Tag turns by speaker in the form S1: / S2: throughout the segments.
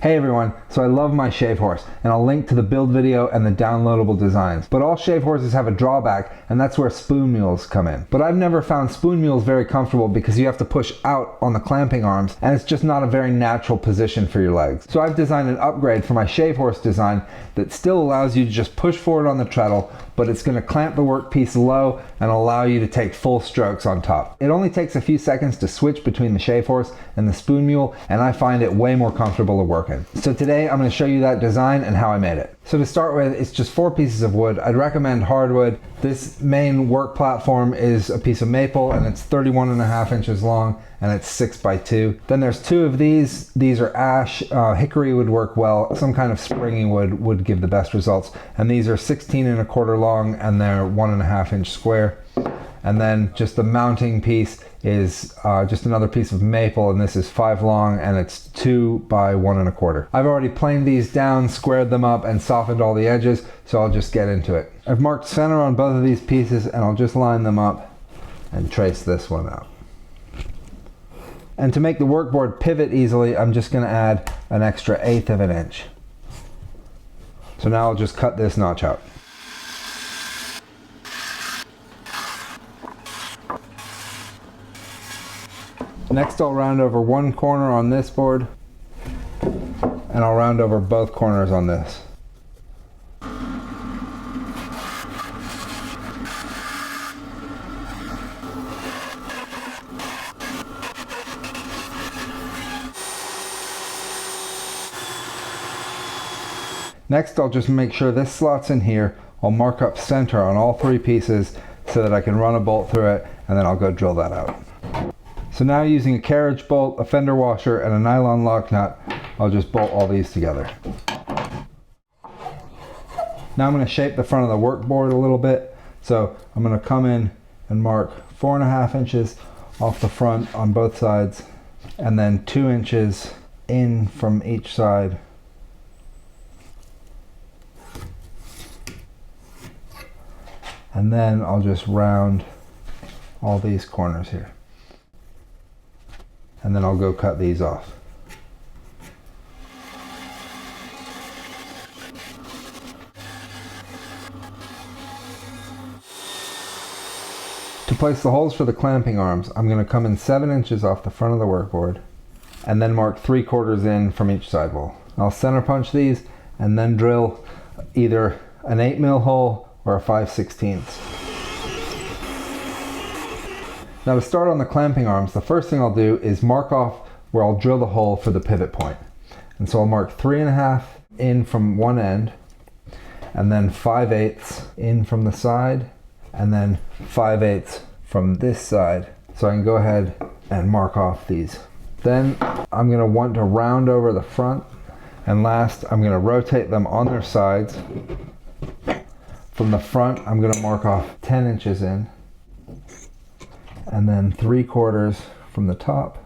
S1: Hey everyone, so I love my shavehorse, and I'll link to the build video and the downloadable designs. But all shavehorses have a drawback, and that's where spoon mules come in. But I've never found spoon mules very comfortable because you have to push out on the clamping arms, and it's just not a very natural position for your legs. So I've designed an upgrade for my shavehorse design that still allows you to just push forward on the treadle, but it's going to clamp the workpiece low and allow you to take full strokes on top. It only takes a few seconds to switch between the shavehorse and the spoon mule, and I find it way more comfortable to work in. So today I'm going to show you that design and how I made it. So to start with, it's just 4 pieces of wood. I'd recommend hardwood. This main work platform is a piece of maple, and it's 31.5 inches long, and it's 6 by 2. Then there's 2 of these. These are ash. Hickory would work well. Some kind of springy wood would give the best results. And these are 16.25 long, and they're 1.5 inch square. And then just the mounting piece is just another piece of maple, and this is 5 long, and it's 2 by 1.25. I've already planed these down, squared them up, and softened all the edges, so I'll just get into it. I've marked center on both of these pieces, and I'll just line them up and trace this one out. And to make the workboard pivot easily, I'm just going to add an extra 1/8 of an inch. So now I'll just cut this notch out. Next, I'll round over one corner on this board, and I'll round over both corners on this. Next, I'll just make sure this slots in here. I'll mark up center on all 3 pieces so that I can run a bolt through it, and then I'll go drill that out. So now, using a carriage bolt, a fender washer, and a nylon lock nut, I'll just bolt all these together. Now I'm going to shape the front of the workboard a little bit. So I'm going to come in and mark 4.5 inches off the front on both sides, and then 2 inches in from each side. And then I'll just round all these corners here. And then I'll go cut these off. To place the holes for the clamping arms, I'm going to come in 7 inches off the front of the workboard, and then mark 3/4 in from each side wall. I'll center punch these, and then drill either an 8 mil hole or a 5/16. Now, to start on the clamping arms, the first thing I'll do is mark off where I'll drill the hole for the pivot point. And so I'll mark 3.5 in from one end, and then 5/8 in from the side, and then 5/8 from this side. So I can go ahead and mark off these. Then I'm going to want to round over the front, and last I'm going to rotate them on their sides. From the front, I'm going to mark off 10 inches in, and then 3/4 from the top.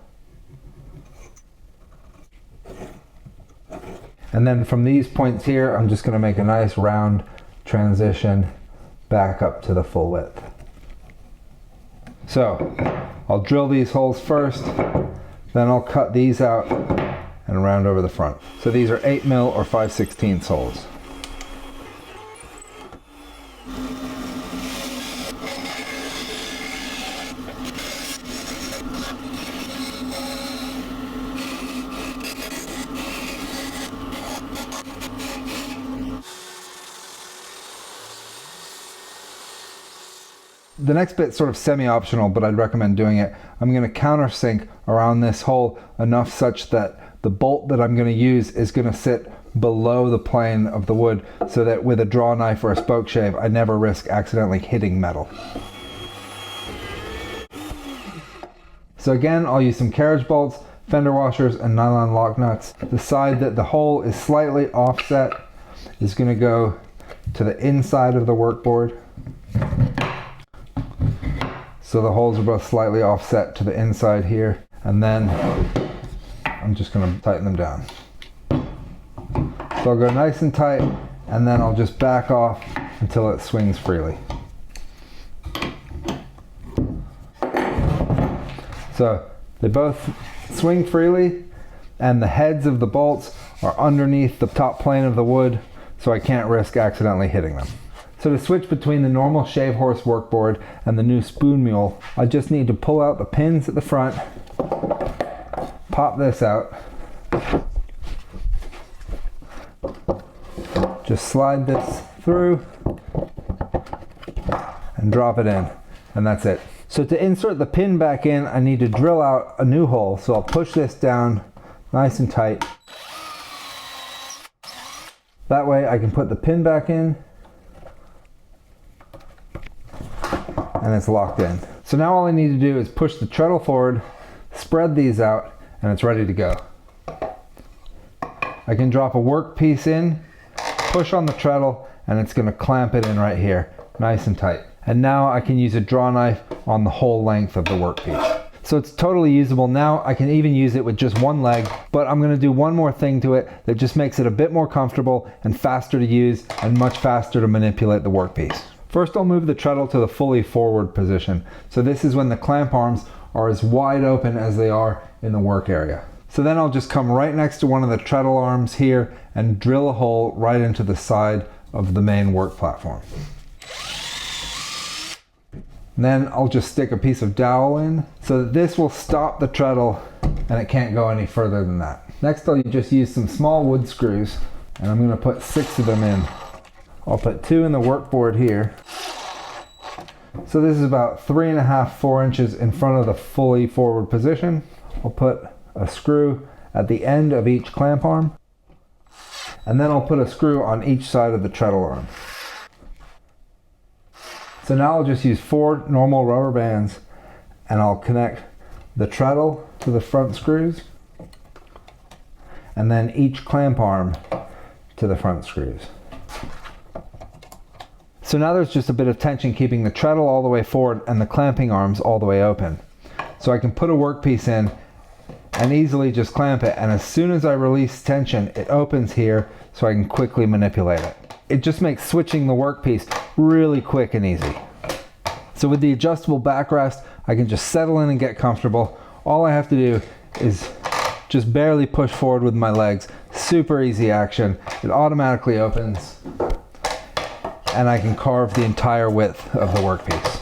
S1: And then from these points here, I'm just going to make a nice round transition back up to the full width. So I'll drill these holes first, then I'll cut these out and round over the front. So these are 8 mil or 5/16 holes. The next bit's sort of semi-optional, but I'd recommend doing it. I'm going to countersink around this hole enough such that the bolt that I'm going to use is going to sit below the plane of the wood, so that with a draw knife or a spoke shave, I never risk accidentally hitting metal. So again, I'll use some carriage bolts, fender washers, and nylon lock nuts. The side that the hole is slightly offset is going to go to the inside of the workboard. So the holes are both slightly offset to the inside here, and then I'm just going to tighten them down. So I'll go nice and tight, and then I'll just back off until it swings freely. So they both swing freely, and the heads of the bolts are underneath the top plane of the wood, so I can't risk accidentally hitting them. So to switch between the normal Shavehorse workboard and the new Spoon Mule, I just need to pull out the pins at the front, pop this out, just slide this through and drop it in, and that's it. So to insert the pin back in, I need to drill out a new hole. So I'll push this down nice and tight. That way I can put the pin back in and it's locked in. So now all I need to do is push the treadle forward, spread these out, and it's ready to go. I can drop a workpiece in, push on the treadle, and it's going to clamp it in right here, nice and tight. And now I can use a draw knife on the whole length of the workpiece. So it's totally usable now. I can even use it with just one leg, but I'm gonna do one more thing to it that just makes it a bit more comfortable and faster to use and much faster to manipulate the workpiece. First, I'll move the treadle to the fully forward position. So this is when the clamp arms are as wide open as they are in the work area. So then I'll just come right next to one of the treadle arms here and drill a hole right into the side of the main work platform. And then I'll just stick a piece of dowel in so that this will stop the treadle and it can't go any further than that. Next, I'll just use some small wood screws and I'm going to put 6 of them in. I'll put 2 in the workboard here. So this is about 3.5, 4 inches in front of the fully forward position. I'll put a screw at the end of each clamp arm, and then I'll put a screw on each side of the treadle arm. So now I'll just use 4 normal rubber bands and I'll connect the treadle to the front screws and then each clamp arm to the front screws. So now there's just a bit of tension keeping the treadle all the way forward and the clamping arms all the way open. So I can put a workpiece in and easily just clamp it, and as soon as I release tension, it opens here so I can quickly manipulate it. It just makes switching the workpiece really quick and easy. So with the adjustable backrest, I can just settle in and get comfortable. All I have to do is just barely push forward with my legs. Super easy action. It automatically opens and I can carve the entire width of the workpiece.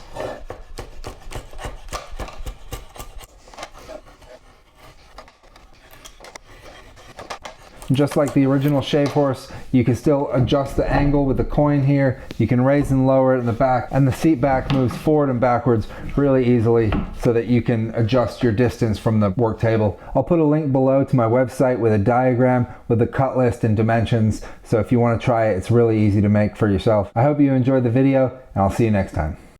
S1: Just like the original Shavehorse, you can still adjust the angle with the coin here. You can raise and lower it in the back, and the seat back moves forward and backwards really easily so that you can adjust your distance from the work table. I'll put a link below to my website with a diagram with the cut list and dimensions, so if you want to try it, it's really easy to make for yourself. I hope you enjoyed the video, and I'll see you next time.